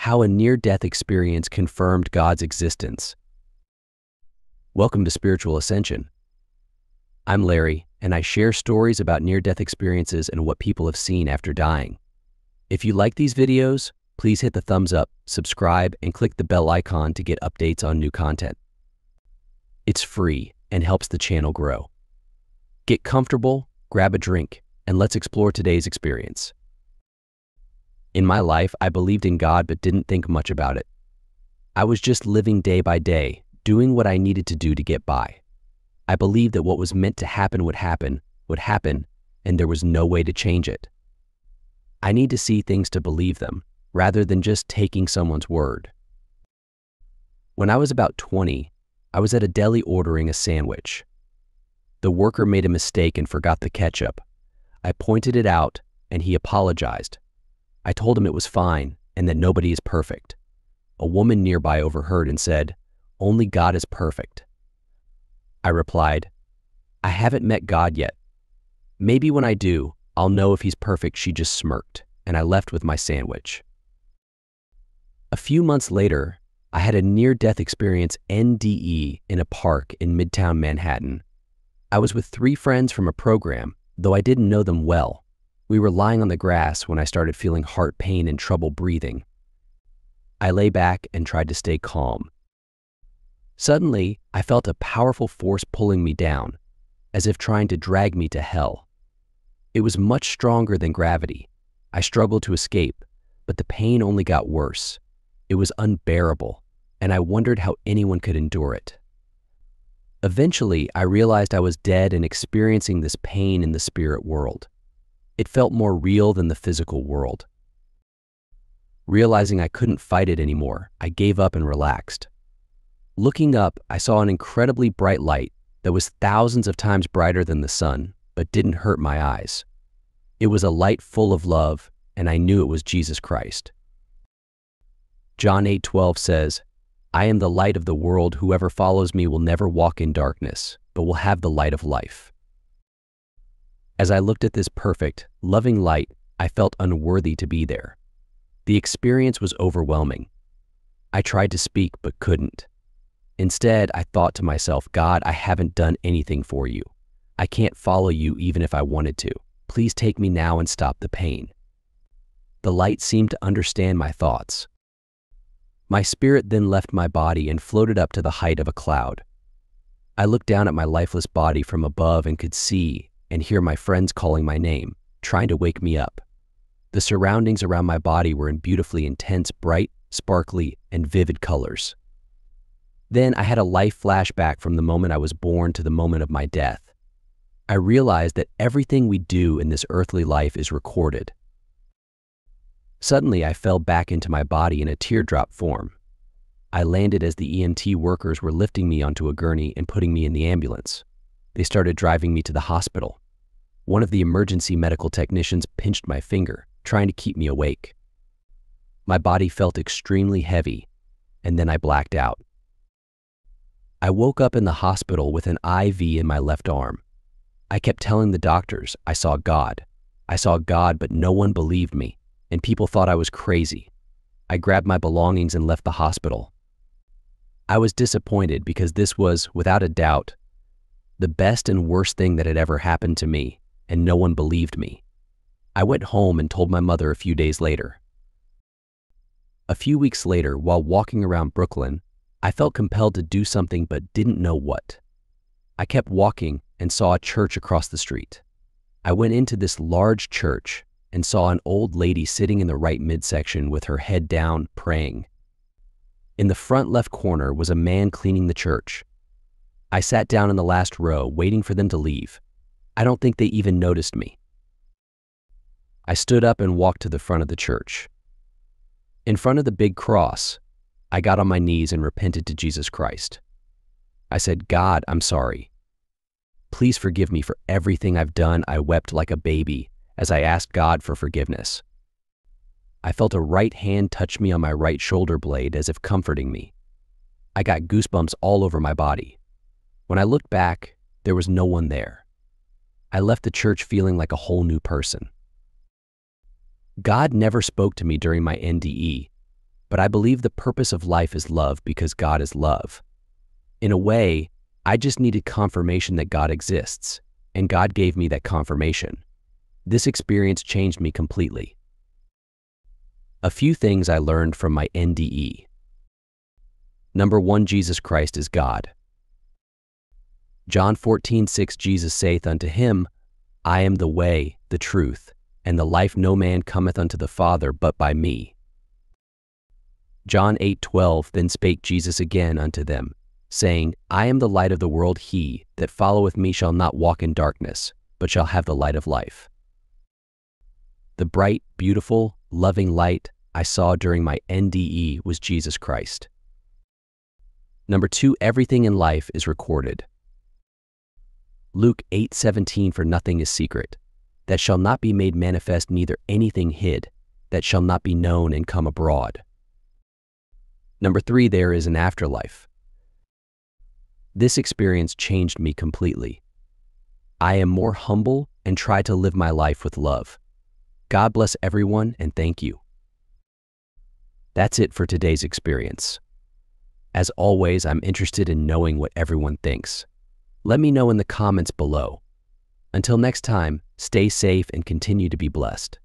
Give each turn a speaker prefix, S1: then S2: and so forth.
S1: How a near-death experience confirmed God's existence. Welcome to Spiritual Ascension. I'm Larry, and I share stories about near-death experiences and what people have seen after dying. If you like these videos, please hit the thumbs up, subscribe, and click the bell icon to get updates on new content. It's free and helps the channel grow. Get comfortable, grab a drink, and let's explore today's experience. In my life, I believed in God but didn't think much about it. I was just living day by day, doing what I needed to do to get by. I believed that what was meant to happen would happen, and there was no way to change it. I need to see things to believe them, rather than just taking someone's word. When I was about 20, I was at a deli ordering a sandwich. The worker made a mistake and forgot the ketchup. I pointed it out, and he apologized. I told him it was fine and that nobody is perfect. A woman nearby overheard and said, "Only God is perfect." I replied, "I haven't met God yet. Maybe when I do, I'll know if he's perfect." She just smirked, and I left with my sandwich. A few months later, I had a near-death experience NDE in a park in Midtown Manhattan. I was with 3 friends from a program, though I didn't know them well. We were lying on the grass when I started feeling heart pain and trouble breathing. I lay back and tried to stay calm. Suddenly, I felt a powerful force pulling me down, as if trying to drag me to hell. It was much stronger than gravity. I struggled to escape, but the pain only got worse. It was unbearable, and I wondered how anyone could endure it. Eventually, I realized I was dead and experiencing this pain in the spirit world. It felt more real than the physical world. Realizing I couldn't fight it anymore, I gave up and relaxed. Looking up, I saw an incredibly bright light that was thousands of times brighter than the sun, but didn't hurt my eyes. It was a light full of love, and I knew it was Jesus Christ. John 8:12 says, "I am the light of the world. Whoever follows me will never walk in darkness, but will have the light of life." As I looked at this perfect, loving light, I felt unworthy to be there. The experience was overwhelming. I tried to speak but couldn't. Instead, I thought to myself, "God, I haven't done anything for you. I can't follow you even if I wanted to. Please take me now and stop the pain." The light seemed to understand my thoughts. My spirit then left my body and floated up to the height of a cloud. I looked down at my lifeless body from above and could see and hear my friends calling my name, trying to wake me up. The surroundings around my body were in beautifully intense, bright, sparkly, and vivid colors. Then I had a life flashback from the moment I was born to the moment of my death. I realized that everything we do in this earthly life is recorded. Suddenly, I fell back into my body in a teardrop form. I landed as the EMT workers were lifting me onto a gurney and putting me in the ambulance. They started driving me to the hospital. One of the emergency medical technicians pinched my finger, trying to keep me awake. My body felt extremely heavy, and then I blacked out. I woke up in the hospital with an IV in my left arm. I kept telling the doctors I saw God. I saw God, but no one believed me, and people thought I was crazy. I grabbed my belongings and left the hospital. I was disappointed because this was, without a doubt, the best and worst thing that had ever happened to me, and no one believed me. I went home and told my mother a few days later. A few weeks later, while walking around Brooklyn, I felt compelled to do something but didn't know what. I kept walking and saw a church across the street. I went into this large church and saw an old lady sitting in the right midsection with her head down, praying. In the front left corner was a man cleaning the church. I sat down in the last row, waiting for them to leave. I don't think they even noticed me. I stood up and walked to the front of the church. In front of the big cross, I got on my knees and repented to Jesus Christ. I said, "God, I'm sorry. Please forgive me for everything I've done." I wept like a baby as I asked God for forgiveness. I felt a right hand touch me on my right shoulder blade as if comforting me. I got goosebumps all over my body. When I looked back, there was no one there. I left the church feeling like a whole new person. God never spoke to me during my NDE, but I believe the purpose of life is love because God is love. In a way, I just needed confirmation that God exists, and God gave me that confirmation. This experience changed me completely. A few things I learned from my NDE. Number 1, Jesus Christ is God. John 14:6, Jesus saith unto him, I am the way, the truth, and the life. No man cometh unto the Father but by me. John 8:12, then spake Jesus again unto them, saying, I am the light of the world. He that followeth me shall not walk in darkness, but shall have the light of life. The bright, beautiful, loving light I saw during my NDE was Jesus Christ. Number 2, everything in life is recorded. Luke 8:17, for nothing is secret, that shall not be made manifest, neither anything hid, that shall not be known and come abroad. Number 3, there is an afterlife. This experience changed me completely. I am more humble and try to live my life with love. God bless everyone, and thank you. That's it for today's experience. As always, I'm interested in knowing what everyone thinks. Let me know in the comments below. Until next time, stay safe and continue to be blessed.